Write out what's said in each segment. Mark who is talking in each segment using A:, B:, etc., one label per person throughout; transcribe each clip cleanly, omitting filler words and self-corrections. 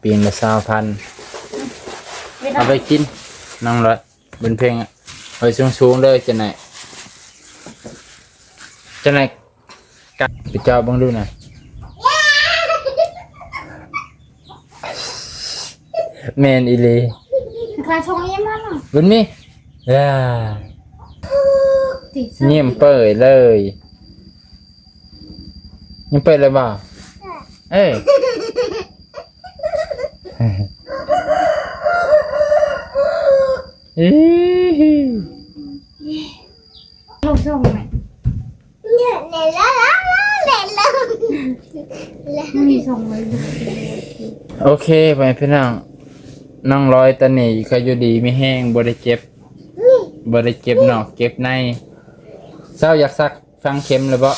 A: ปีนละ20,000เอาไปกินน้องร้อยบนเพลงไปสูงๆเลยจะไหนกัดไปเจ้าบังดูหน่อยแมนอีลี
B: ใครชงเยี่ยมมาก
A: บุญมีเงียบเปิดเลยเงียบเปิดเลยบ่เอ้ย
B: ลูกชงไหมมีชงเลย
A: โอเคไปพี่น้องน้องร้อยตอนนี้เขาอยู่ดีไม่แห้งบ่ได้เจ็บนอกเจ็บในเศร้าอยากซักฟังเข็มเลยบ่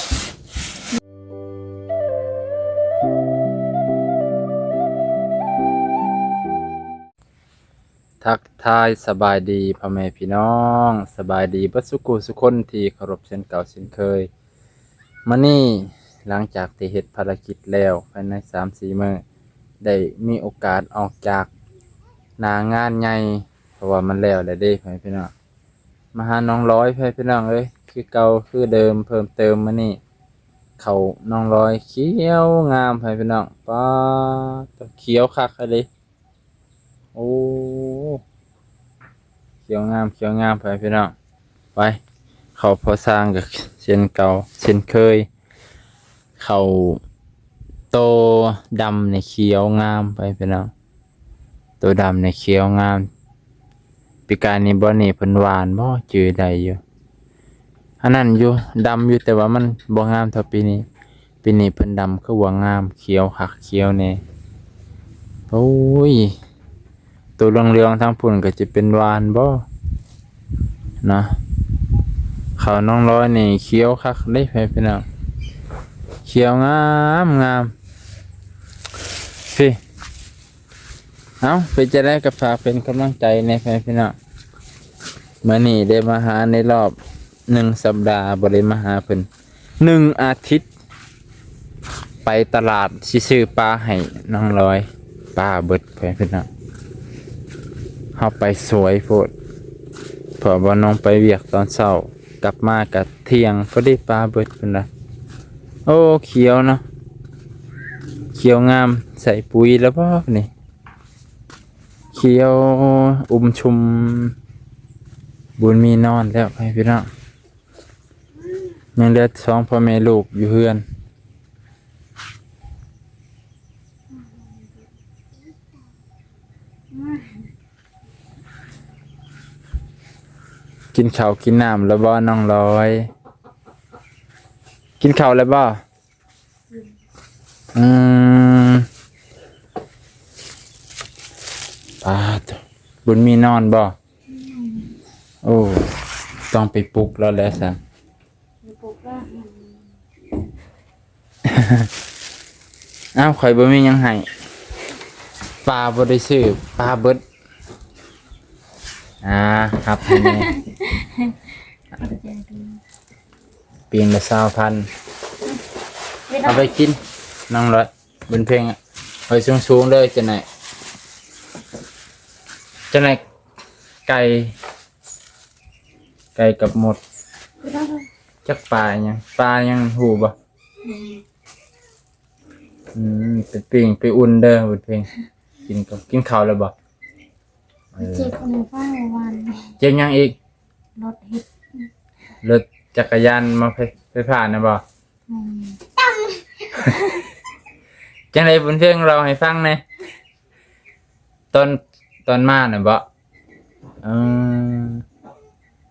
A: ทักทายสบายดีพ่อแม่พี่น้องสบายดีเบิดสุขุสุคนที่เคารพเช่นเก่าเช่นเคยมื้อนี้หลังจากที่เฮ็ดภารกิจแล้วภายใน 3-4 มื้อได้มีโอกาสออกจากหน้างานใหญ่เพราะว่ามันแล้วได้เด้พ่อแม่พี่น้องมาหาน้องร้อยพ่อแม่พี่น้องเอ้ยคือเก่าคือเดิมเพิ่มเติมมื้อนี้เขาน้องร้อยเขียวงามพ่อแม่พี่น้องป๊าดเขียวคักเลยโอ้เขียวงามไปพี่น้องไปเขาพอสร้างกับเช่นเก่าเช่นเคยเขาโตดำในเขียวงามไปพี่น้องตัวดำในเขียวงามปีการนี้บ่นี่เพิ่นหวานบ่จือใดอยู่อันนั้นอยู่ดำอยู่แต่ว่ามันบ่งามเท่าปีนี้เพิ่นดำคือว่างามเขียวคักเขียวแน่โอ้ยตัวเรืองๆทั้งพุ่นก็จะเป็นหวานบ่นะเขาน้องร้อยนี่เขียวคักได้พี่น้องเขียวงามพี่เอาไปจะได้กับฝากเป็นกำลังใจในพี่น้องมื้อนี้ได้มาหาในรอบ1 สัปดาห์บ่ได้มาหาเพิ่น1 อาทิตย์ไปตลาดสิซื้อปลาให้น้องร้อยปลาเบิดพี่น้องเฮาไปสวยโพดเพราะว่าน้องไปเวียกตอนเช้ากลับมากับเที่ยงพอดีปลาเบิดเพิ่นน่ะโอ้เขียวเนาะเขียวงามใส่ปุ๋ยแล้วบ่นี่เขียวชุมบุญมีนอนแล้วพี่น้องยังเหลือ2 พ่อแม่ลูกอยู่เฮือนกินข้าวกินน้ำแล้วบ่น้องร้อยกินข้าวแล้วบ่ปาดบุญมีนอนบ่โอ้ต้องไปปลุกแล้วแหละสันอ้าวข่อยบ่มีหยังให้ปลาบ่ได้ซื้อปลาเบิดครับให้แม่ปีนละ20,000เอาไปกินน้องร้อยบนเพลงไปสูงๆเลยจะไหนไก่กับหมดจักปลายังหูบ่ไปปิ้งไปอุ่นเด้อบนเพลงกินข้าวแล้วบ่
B: เจ็บในฟ้าวัน
A: เจ็บยังอีก
B: รถ
A: จักรยานมาไปผ่านนะบ่จังได๋บนเพลงเราให้ฟังแน่ตอนมาน่ะบ่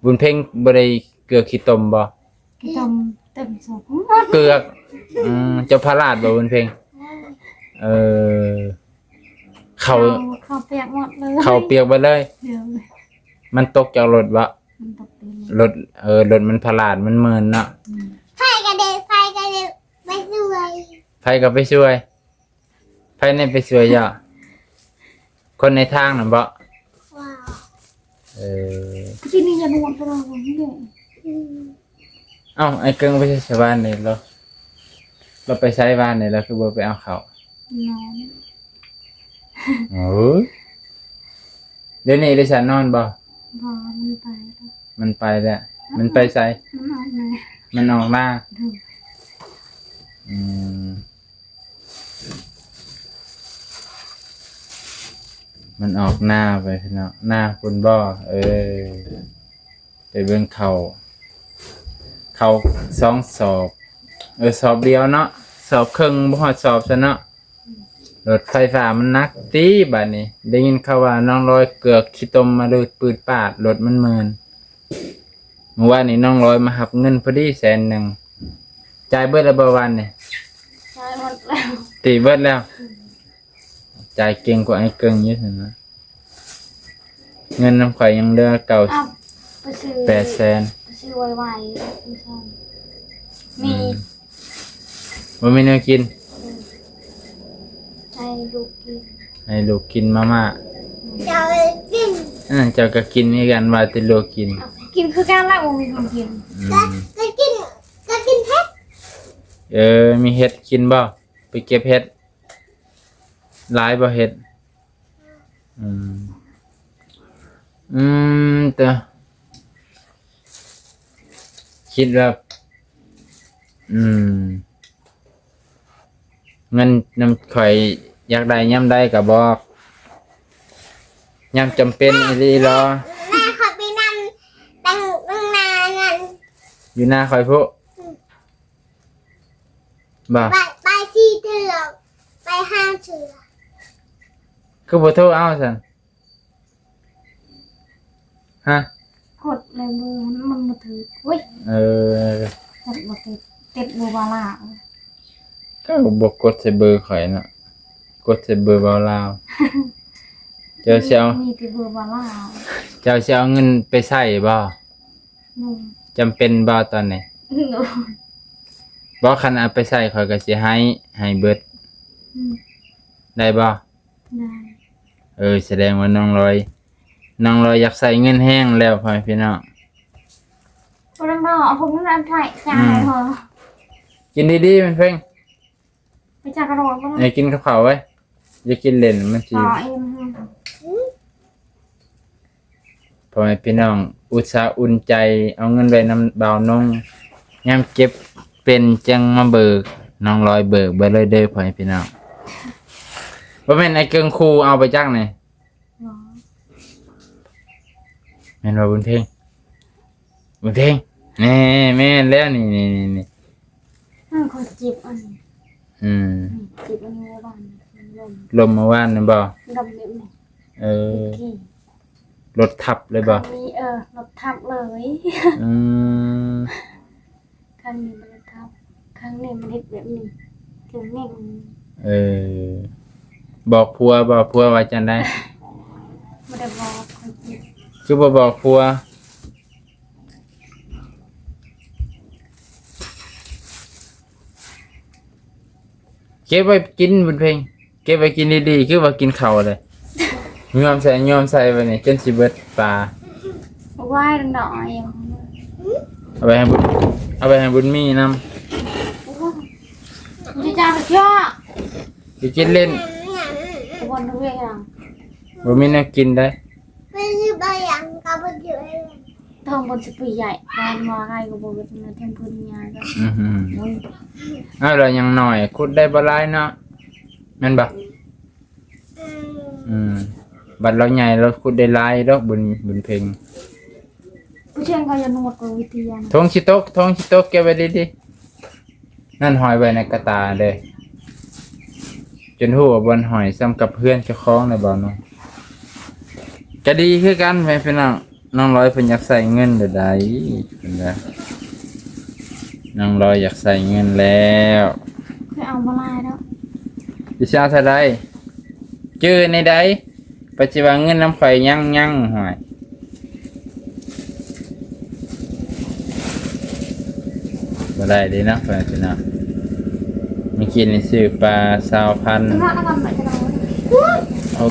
A: บุญเพ่งบ่ได้เกลือขี้ตมบ่
B: ขี้ตมเต็มสอง
A: เกลือเจ้าพระราชบ่บุญเพ่งเขา
B: เปียกหมดเลย
A: เขาเปียกไปเลยมันตกจากรถบ่รถมันพระราชมันเมินเนาะ
B: ไฟกระเด็นไปช่วย
A: ไฟก็ไปช่วยไฟในไปช่วยย่อคนในทางน่ะบ่
B: ที่นี่จะนวดเราเนี่ย
A: เอ้าไอ้เกิ้งไปใช้บ้านนี่เราไปใช้บ้านนี่แล้วคือบ่ไปเอาเขา โอ้ยเดี๋ยวนี้ได้ฉันนอนบ่
B: บ่มันไปแล้ว
A: มันไปแล้วมันไปไส
B: มันออกมา
A: มันออกหน้า
B: ดู
A: อืมมันออกหน้าไปพี่น้องหน้าคุณบ่ไปเบิ่งเขา2 สอบสอบเดียวเนาะสอบครึ่งบ่ฮอดสอบซะเนาะรถไฟฟ้ามันหนักตีบัดนี้ได้ยินข่าวว่าน้องร้อยเกือกขี้ตมมาเลยปืดปาดรถมันเมินเมื่อวานนี้น้องร้อยมาหับเงินพอดี100,000จ่ายเบิดแล้วบ่วันนี่
B: ใช่หมดแล้ว
A: ตีเบิดแล้วจ่ายเก่งกว่าไอ้เกิงเยอะนะเงินน้ำข่อยยังเหลือเก่า
B: อ้าวไปซื้อ
A: 800,000
B: ไปซื้อไวๆไม่ใช่มี
A: บ่มีแนวกิน
B: ให้ลูกกิน
A: ให้ลูกกินมาม่า
B: จะไปกิน
A: เจ้าก็กินนี่กันว่าแต่ลูกกิน
B: กินคือการละวงมีคนกิน
A: อืม
B: ก็กินเพชร
A: มีเห็ดกินบ่ไปเก็บเห็ดหลายบ่เห็ดอืมแต่คิดว่าเงินน้ำข่อยอยากได้ย่ำได้ก็บอกย่ำจำเป็นอีหลีรอ
B: แม่ขอไปนำตั้งนานนั่น
A: อยู่หน้าข่อยพุบ่
B: ไปที่เถือกไปห้างเถือก
A: คือบ่โทรเอาซั่นฮะ
B: กดในมือมันมาถือเว้ย กดมาติดมือบาลา
A: ก็บ่กดใส่เบอร์ข่อยเนาะกดใส่เบอร์เบาลาวเจ้าสิเอา
B: มีแต่เบอร์บาลา
A: เจ้าสิเอาเงินไปใช้บ่
B: หนึ่ง
A: จำเป็นบ่ตอนนี้
B: หนึ่ง
A: บ่คันเอาไปใช้ข่อยก็สิให้เบิดได้บ่
B: ได้
A: แสดงว่าน้องลอยอยากใส่เงินแห้งแล้วพ่อแม่พี่น้อง
B: ก็ต้องรอผมนั่นอันไถ่จ่ายพอ
A: กินดีๆมันเพิ่ง
B: ไปจากกระโดดก็
A: อย่ากินข้าวไว้อย่ากินเล่นมันสิ
B: ต่อเอ็ม
A: พ่อแม่พี่น้องอุตส่าห์อุ่นใจเอาเงินไว้นำบ่าวนงยามเก็บเป็นจังมาเบิกน้องลอยเบิกเบิดเลยเด้อพ่อแม่พี่น้องบ่แม่นไอ้เกิงครูเอาไปจักนี่แม่นว่าบุญเพ่งแน่แม่นแล้วนี่
B: คนจีบอันนี้ จีบอันนี้บ้านลม
A: ลมเมื่อวานนี่บ่
B: ดำเด็บนี่ที่
A: รถทับเลยบ่
B: มีรถทับเลย
A: อืม
B: ครั้งนี้มันทับครั้งนี้มันเห็ดแบบนี้ถึงนี่
A: บอกผัวว่าจังได้
B: ไม่ได้บอกคนจีบ
A: คือบ่บอกผัวเก็บไว้กินบุญเพ็งเก็บไว้กินดีๆคือว่ากินข้าวเลยยอมใส่ไว้นี่จนสิเบิดปลา
B: ไหว้ดังดอกเอ็ม
A: เอาไปให้บุญมีนำ
B: จะจ้างเชื่อ
A: สิกินเล่น
B: วันทุกเรื่อง
A: บ่มีแนวกินได้
B: ไม่ใช่ใบยังกับมันเยอะทองบนสปีใหญ่ตอนมาไงก็บอกว่าเทมพื้นใหญ่ก็
A: อ้าวเรายังน้อยขุดได้บ่หลายเนาะแม่นบ่บัดเราใหญ่เราขุดได้หลายดอกบุญเพ็ง
B: ผู้เชี่ยวชาญจะนวดกับวิทยา
A: ทงชิโตกเก็บไว้ดีๆนั่นหอยไว้ในกระตาเลยจนหัวบนหอยซ้ำกับเพื่อนเจ้าของในบ่อน้องก็ดีคือกันแม่พี่น้องน้องร้อยเพิ่นอยากใส่เงินเด้อใดเพิ่นว่าน้องร้อยอยากใส่เงินแล้ว
B: ไปเอามาลายแล้ว
A: ดิฉันเท่าใดจื้อในใดปัจจุบันเงินน้ำข่อยยังหอยบ่ได้เด้เนาะเพิ่นพี่น้องเมื่อกี้นี่ซื้อปลา20,000
B: จะมาทำไหนจะเอา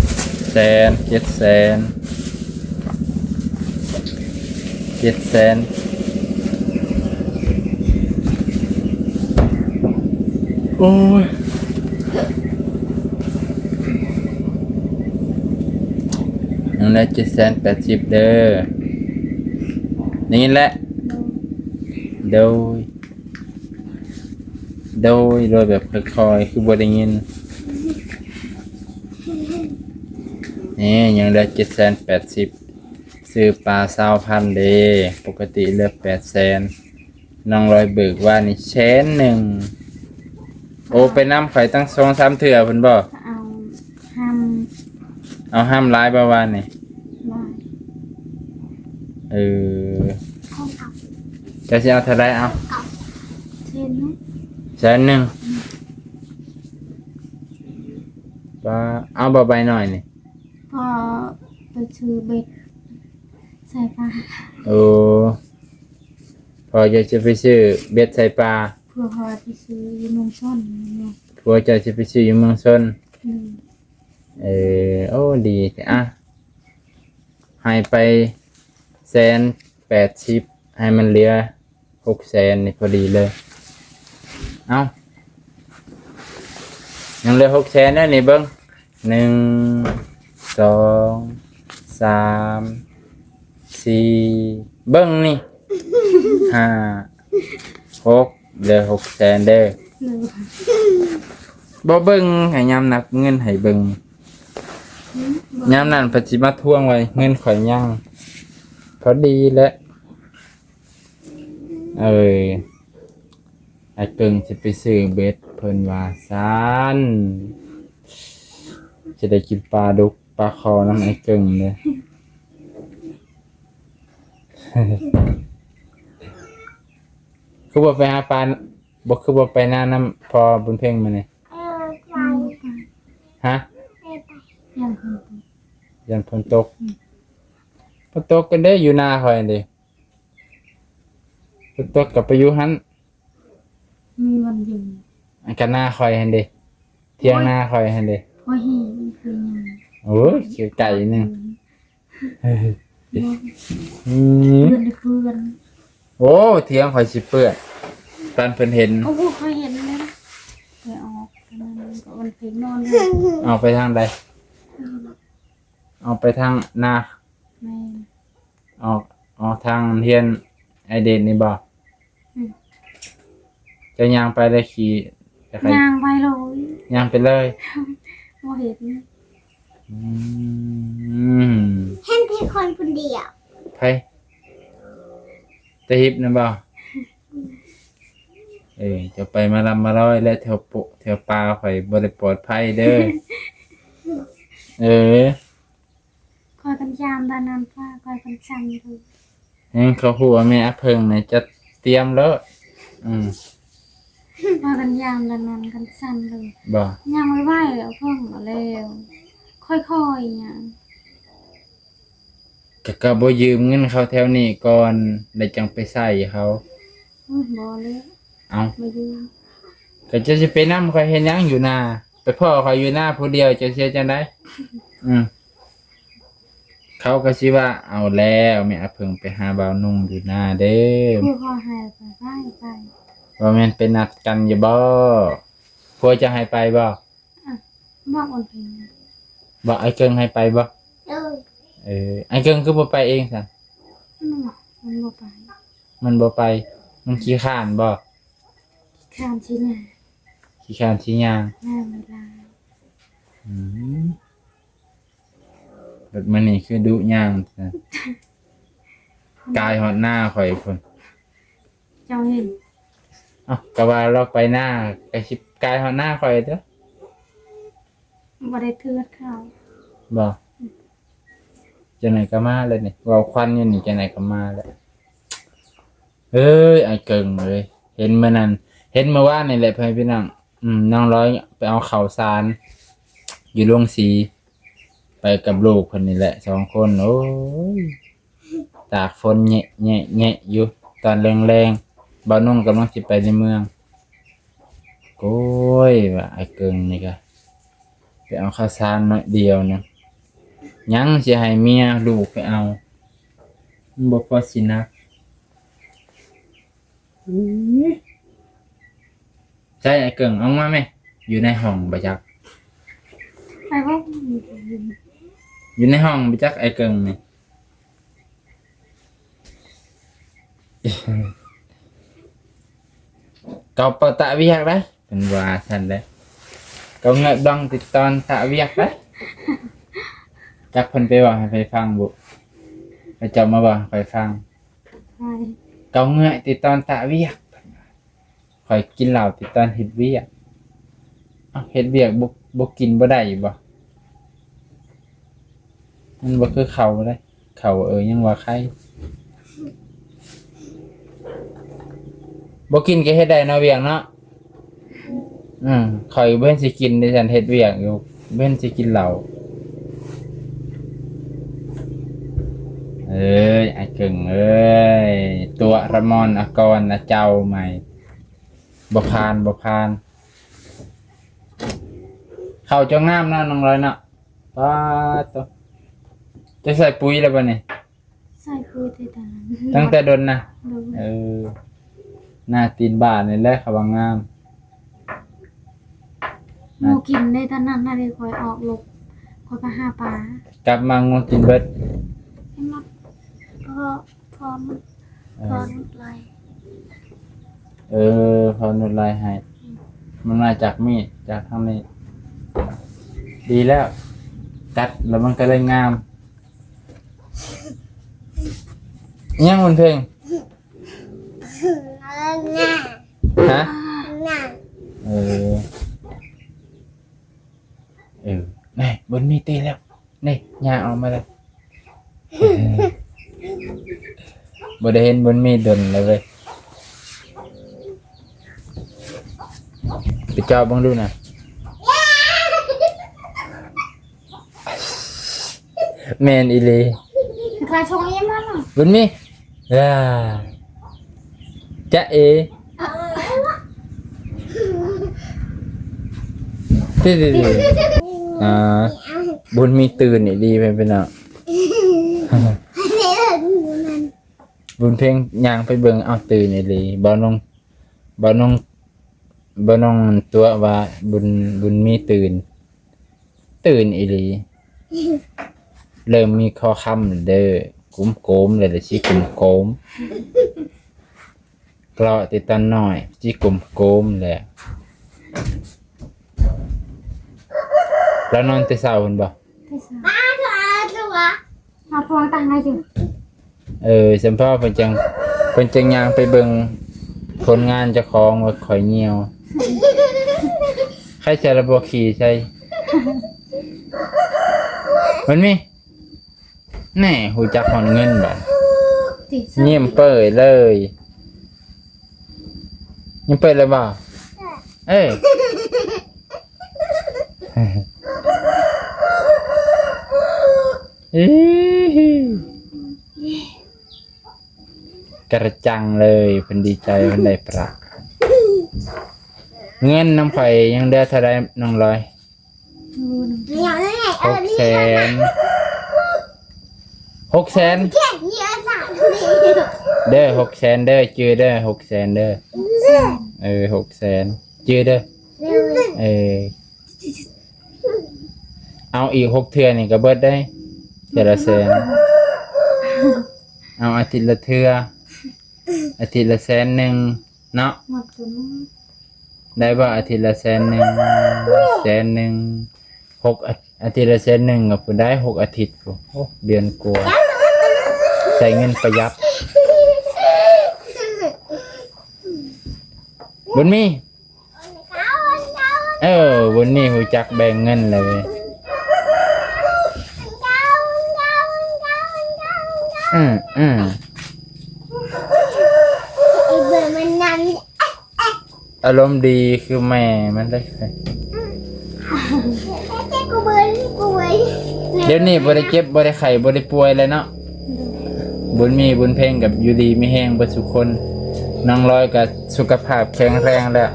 A: 700,000โอ้ย ยังได้780เด้อนี่แหละโดยแบบค่อยๆคือบ่ได้ยินนี่ยังได้780ซื้อปลา20,000เด้ปกติเหลือ800,000น้องร้อยเบิกว่านี่100,000โอ้ไปนำข่อยตั้ง2-3เทื่อเพิ่นบ่
B: เอาห้าม
A: เอาห้ามหลายบ่ว่านี่
B: ลาย
A: เออ
B: ห้องเก่า
A: จะสิเอาเท่าใดเอา
B: เก่าเช่นไหม
A: 100,000บ่เอาบ่ใบหน่อยนี่
B: พอไปซื้อเบ็ดใส่ปลา
A: โอ้พอจะไปซื้อเบ็ดใส่ปลา
B: เพื่อพอไปซื้อยูนมซ่อนเนาะ
A: ผัวจะไปซื้ออยู่เมืองชน
B: อืม
A: โอ้ดีอ่ะให้ไป180,000ให้มันเหลือ600,000นี่พอดีเลยเอายังเหลือ600,000นะนี่เบิ่ง1 2 3 4เบิ่งนี่5 6เหลือ600,000เด้อ
B: หนึ่ง
A: บ่เบิ่งให้ยามนับเงินให้เบิ่งยามนั้นเพิ่นสิมาทวงไว้เงินข่อยยังพอดีแหละไอ้เกิงสิไปซื้อเบ็ดเพิ่นว่าซั่นจะได้กินปลาดุกปลาคอน้ำไอ้เกิงเด้อ คือบ่ไปหาปลาบ่คือบ่ไปหน้าน้ำพอบุญเพ่งมานี่
B: ไป
A: ฮะ
B: ยังคนตก
A: ยันฝนตกฝนตกกันได้อยู่หน้าข่อยนั่นดิฝนตกกับไปอยู่หัน
B: มีวันอยู่
A: อันกันหน้าข่อยหันดิเที่ยงหน้าข่อยหันดิ
B: พอหีคือยัง
A: โอ้ยเขียวไก่นึงอืม
B: เพื่อนได้เพื่อน
A: โอ้เที่ยงข่อยสิเปื้อนตอนเพิ่นเห็น
B: โอ้โหเคยเห็นเลยนะไปออกกันนั่นก็วันเพลงนอนเลย
A: เอาไปทางใดเอาไปทางหน้า
B: แม่
A: ออกทางเฮียนไอเดนนี่บ่จะย่างไปได้ขี่จะใคร
B: ยางไปเลย
A: ย่างไปเลย
B: พอเห็น
A: อืม
B: เห็นที่คนคนเดียว
A: ไผตะฮิบนะบ่จะไปมาลำมาร้อยและแถวปุแถวปลาข่อยบ่ได้ปลอดภัยเด้อ
B: คอยกันยามตอนนั้นว่าคอยกันสั่นเลย
A: ยังเขาหัวแม่อัพเพิงเนี่ยจะเตรียมแล้ว
B: คอยกันยามตอนนั้นกันสั่นเลย
A: บ่
B: ยังไม่ไหวแล้วเพิ่งมาแล้วค่อยๆอย่าง
A: ก็บ่ยืมเงินเขาแถวนี้ก่อนแล้วจังไปใช้เขา
B: บอเลย
A: เอา
B: มายืม
A: ก็จะสิไปนำข่อยเฮ็ดหยังอยู่นาไปพ่อข่อยอยู่หน้าผู้เดียวจะเสียจังได๋เขาก็สิว่าเอาแล้วแม่อัพเพิงไปหาบ่าวนุ่งอยู่หน้าเด้อ
B: เพื่อพอหายไป
A: ว่าแม่นไปนัดกันอยู่บ่ผัวจะให้ไปบ่
B: บอกวันเพลง
A: บ่ไอ้เกิงให้ไปบ่ไอ้เกิงคือบ่ไปเองซั่น
B: มันบอกไป
A: มันบ่ไปมันขี้ข้านบ่
B: ข้ามชิ้นน่ะ
A: ขี้ข้านขี้ย่าง
B: หน้าเวลา
A: แบบมันนี่คือดุย่างซั่นกายฮอดหน้าข่อยพุ่น
B: เจ้าเห็น
A: เอ้าก็ว่าเราไปหน้าก็สิกายฮอดหน้าข่อยเด้อ
B: บ่ได้เทือดข้าว
A: บ่จังไหนก็มาแล้วนี่เว้าควันอยู่นี่จังไหนก็มาแล้วเอ้ยไอ้เกิงเอ้ยเห็นมื้อนั้นเห็นเมื่อวานนี่แหละเพิ่นพี่น้องน้องร้อยไปเอาข้าวสารอยู่โรงสีไปกับลูกเพิ่นนี่แหละ2คนโอ้ยตากฝนแงะอยู่ตอนแรงๆบ่าวนุ่งกำลังสิไปในเมืองโอ้ยว่าไอ้เกิงนี่ก็ไปเอาข้าวสารน้อยเดียวนึงยังสิให้เมียลูกไปเอามันบ่พอสินักใช่ไอ้เกิงเอามาไหมอยู่ในห้องบ่จัก
B: ไปว่า
A: อยู่ในห้องไปจักไอ้เกิงนี่ cậu bảo tạ việc đấy đừng hòa thành đấy cậu ngợi đong thì toàn tạ việc đấy chắc phần phải bảo phải phang bộ phải chồng mà bảo phải phang
B: ใช่
A: cậu ngợi thì toàn tạ việc khỏiกินเหล้าthì toàn hết việc hết việc bộกินบ่ได้บ่มันบ่คือเขาได้เขายังว่าใครบ่กินก็เฮ็ดได้เนาะเวียงเนาะข่อยเบิ่นสิกินดิฉันเฮ็ดเวียงอยู่เบิ่นสิกินเหล้าไอ้เก่งตัวระมอนอกรนะเจ้าใหม่บ่ผ่านเข้าเจ้างามเนาะน้องร้อยเนาะป้าตัวจะใส่ปุ๋ยแล้วบ่นี่
B: ใส่ปุ๋ยแต่ตอนนั้น
A: ตั้งแต่ดนนะ
B: โดย
A: หน้าตีนบ้านนี่แหละเขาว่างาม
B: หมูกินได้ตอนนั้นน่ะเลยคอยออกลบคอยไปหาปลาก
A: ลับมางูกินเบิด
B: ให้มาพอมันพอนุดไหล
A: พอนุดลายให้มันมาจากมีดจากทางนี้ดีแล้วตัดแล้วมันก็เลยงามยังมันเพลงฮะนี่บนมีตีแล้วนี่ยาออกมาเลยบ่ได้เห็นบนมีดนเลยเว้ยไปเจาะบังดูนะแมนอีเล
B: ใครชงนี้มาล่ะ
A: บนมีจ๊ะเอตีบุญมีตื่นนี่ดีไปเป็นอ่ะบุญเพ่งยางไปเบิ่งเอาตื่นนี่ดีบ่น้องตัวว่าบุญมีตื่นอีหลีเริ่มมีคอคำเด้อกุ้มโกมเลยละสิกุ้มโกมกรอติดตันหน่อยสิกุ้มโกมแหละแล้วนอนแต่เช้าพุ่นบ่
B: ที่สามมาพวงตังไงจึง
A: สัมภาษณ์เพิ่นจังยางไปเบิ่งผลงานเจ้าของว่าข่อยเหี่ยวใครจะระบบขี่ใช่มันมีแน่หูจักหอนเงินบ่
B: ติด
A: เงียบเปิดเลยเงียบเปิดเลยบ่กระจังเลยเพิ่นดีใจเพิ่นได้ประเงินน้ำไฟยังได้เท่าไรน้องร้อย600,000เด้อ600,000เด้อจื้อเด้อ600,000เด้อ600,000จื้อเด้อเอาอีก6เทื่อนี่ก็เบิดได้เทื่อละแสนเอาอาทิตย์ละเทื่ออาทิตย์ละ100,000เนาะ
B: หมดตัวนู้น
A: ได้บ่อาทิตย์ละ100,000 6อาทิตย์ละ100,000ก็ได้6อาทิตย์โอ้เดือนกว่าใช้เงินประหยัดบุญมีบุญมีหูจักแบ่งเงินเลยอารมณ์ดีคือแม่มันได้เดี๋ยวนี้บ่ได้เจ็บบ่ได้ไข้บ่ได้ป่วยเลยเนาะบุญมีบุญเพ่งกับอยู่ดีมีแห้งเบิดทุกคนน้องร้อยก็สุขภาพแข็งแรงแล้ว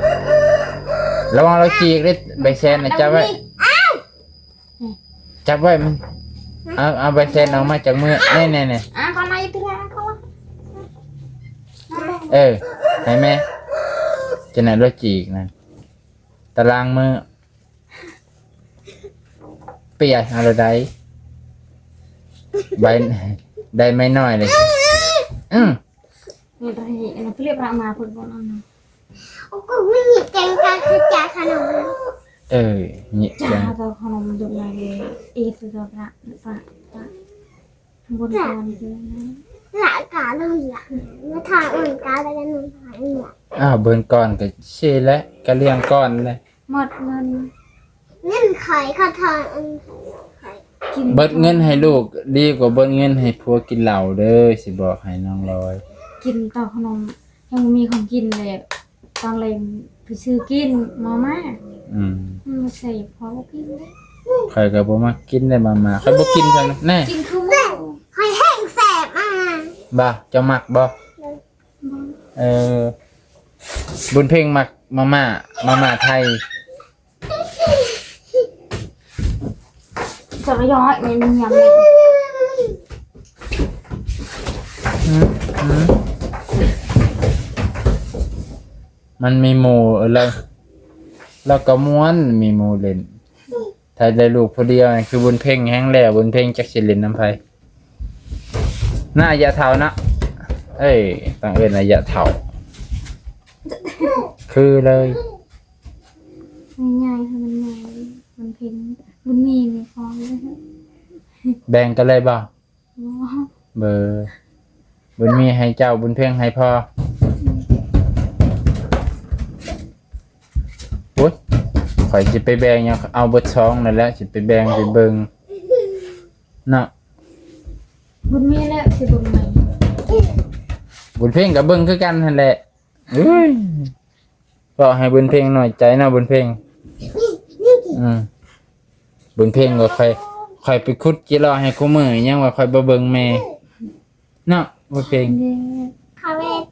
A: ระวังเราจีกได้ใบแซนนะจับไว้มันเอาใบแซนออกมาจากมือนี่
B: เข้ามาอีกทีละเข้ามา
A: ให้แม่จะไหนเราจีกนะตารางมือเปียกอะไรใด ใบได้ไม่น้อยเลย
B: นี่ได้เราเรียกรามาคนบ่นั่น
C: กูไม่หยิบแกงกันคือจ่าขนม
A: นี่
B: จ้า
A: จัง
B: เราขนมดุมาเลยคือเราพระบนก่อนคือนะ
C: หลายกาเลยอ่ะมาทางอื่นกาไปกันหนึ่งหายหมด
A: เบิ่งก่อนก็เช่แล้วก็เลี้ยงก่อนเลย
B: หมดเงิน
C: เล่นไข่ข้าทางอันไข่
B: กิน
A: เบิดเงินให้ลูกดีกว่าเบิดเงินให้ผัวกินเหล้าเด้อสิบอกให้น้องลอย
B: กินต่อขนมยังมีของกินเลยตอนเล่นไปซื้อกินมาม่ามันมาใส่พอกิน
A: ใครก็บ่มักกินได้มาใครบ่กินจังแน่
B: กินคือหมู
C: ไข่แห้งแสบอ่ะ
A: บ่เจะมักบ่บุญเพ่งมักมาม่าไทย
B: จะระย้อยมันยำ
A: มันมีหมู่แล้วก็ม้วนมีหมู่เล่นถ้าได้ลูกผู้เดียวนี่คือบุญเพ่งแฮงแล้วบุญเพ่งจักสิเล่นน้ำไผหน้าอย่าเฒ่านะต้องเอิ้นอย่าเฒ่าคือเลย
B: ง่ายๆค่ะมันง่ายมันเพ็งบุญมีนี่พอเลย
A: แบ่งกันเลยบ่
B: ว้า
A: เบอร์บุญมีให้เจ้าบุญเพ่งให้พ่อโอ๊ยข่อยสิไปแบ่งหยังเอาเบิดช่องนั่นแหละสิไปแบ่งไปเบิ่งเนาะ
B: บุญมีแล้วสิบุญใหม่
A: บุญเพ่งกับเบิ่งคือกันนั่นแหละเอ้ยบอกให้บุญเพ่งหน่อยใจเนาะบุญเพ่งบุญเพ่งก็ค่อยไปขุดจิรอให้คู่มือยังว่าค่อยบ่เบิ่งแม่เนาะบุญเพ่ง
C: ข้าเวท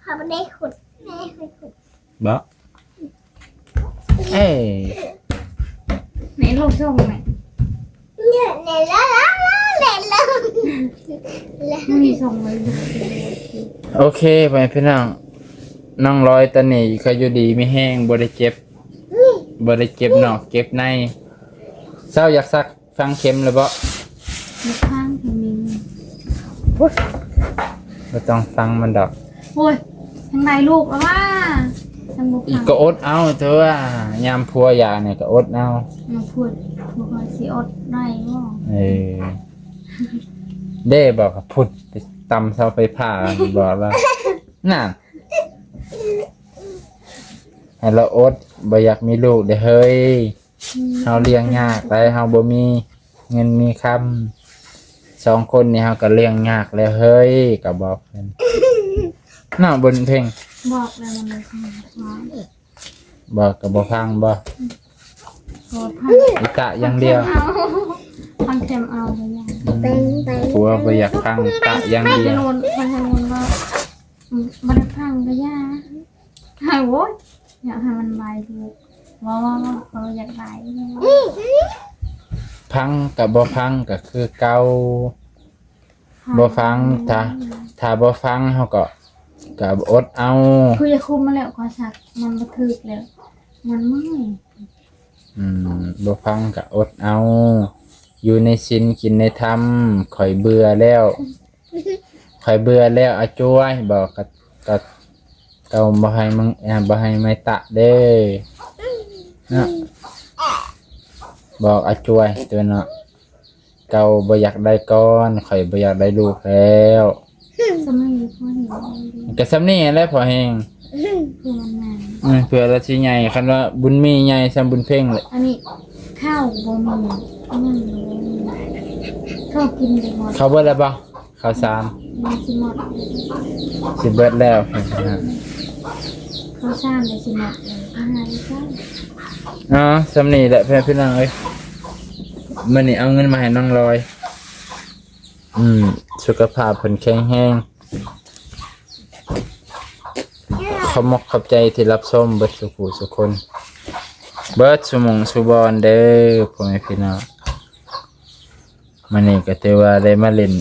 C: ข้าไม่ได้ขุดแม่เคยขุด
A: บ่เอ้ย
B: ไหนลงส่งไหน
C: เนี่ยเล่นแล้วเล่นแล้ว
B: มีส่งไว้
A: โอเคไปพี่น้องน้องร้อยตอนนี้ก็อยู่ดีไม่แห้งบ่ได้เจ็บนอกเจ็บในเศร้าอยากซักฟังเข็มเลยบ่
B: มีข้างถึงมี
A: บ่ต้องฟังมันดอก
B: โอ้ยทางในลูกแล้วว่าทางบุก
A: อีกก็อดเอาเถอะว่ายามพัวอยากเนี่ยก็อดเอา
B: มาพูดบอกว่าสิอดได้บ่
A: เด้บอกกับพุดไปตำเสาไฟผ้าบอกว่าน่ะให้เราอดบ่อยากมีลูกเด้อเฮ้ยเฮาเลี้ยงยากแต่เฮาบ่มีเงินมีคำ2คนนี่เฮาก็เลี้ยงยากแล้วเฮ้ยก็บอกเพิ่นน่ะบนเพลง
B: บอกแล้วมันเลย
A: บอกก็บ่ฟังบ่
B: โทษพัน
A: อิตะอย่างเดียว
B: พันเต็มเอาเลยยัง
A: ผัวบ่อยากฟังตะอย่าง
B: พัน
A: เดี
B: จะ
A: ยว
B: โดนพันจะโดนว่ามันพังก็ยาหายโว้ยอยากให้มันบายดูว่าเขาอยากได้
A: พังกับบ่พังก็คือเก่าบ่ฟังถ้าบ่ฟังเฮาก็อดเอา
B: คือจะคุมมาแล้วขอสักมันบัทึกแล้วมันไม่
A: บ่ฟังก็อดเอาอยู่ในศีลกินในธรรมข่อยเบื่อแล้วอาจ้วยบอกก็เก่าบ่ให้มึงบ่ให้ไม่ตะเด้นะบอกอาจ้วยตัวเนาะเก่าบ่อยากได้ก่อนข่อยบ่อยากได้ลูกแล้ว
B: สมัยพ่อหนู
A: ก็ซ้ำนี่แหละพอแฮง
B: คือมันนาน
A: เพื่อละสิใหญ่คันว่าบุญมีใหญ่ซ้ำบุญเพ่งเลย
B: อันนี้ข้าวบะหมี่อันนั้นข้าวกินไปหมด
A: เขาเบิดแล้วบ่ข้าวสาร
B: มันสิหมด
A: สิเบิดแล้ว
B: ข้าวสารเลยสิหมดเลยอาหารก็
A: ซ้ำนี่แหละเพื่อนพี่น้องเอ้ยมื้อนี้เอาเงินมาให้น้องลอยสุขภาพเพิ่นแข็งแรงขอบใจที่รับชมเบิดสุขุสุคนเบิดสุมงสุบอนเด้อพ่อแม่พี่น้องมื้อนี้ก็ถือว่าได้มาเล่น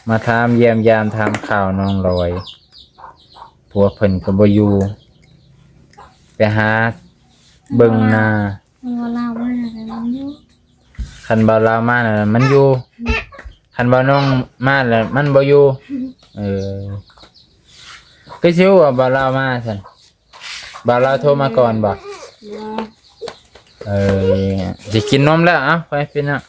A: มาถามเยี่ยมยามถามข่าวน้องลอยผัวเพิ่นก็บ่อยู่ไปหาเบิ่งหน้า
B: มันว่าเล่ามากเลยมันเยอะ
A: คันบ่าวลาวมาน่ะมันอยู่คันบ่าวน้องมาแล้วมันบ่อยู่ก็ชิวว่าบ่าวลาวมาซั่นบ่าวลาวโทรมาก่อนบ่
B: บ่
A: สิกินนมแล้วเอ้าไปพี่น้อง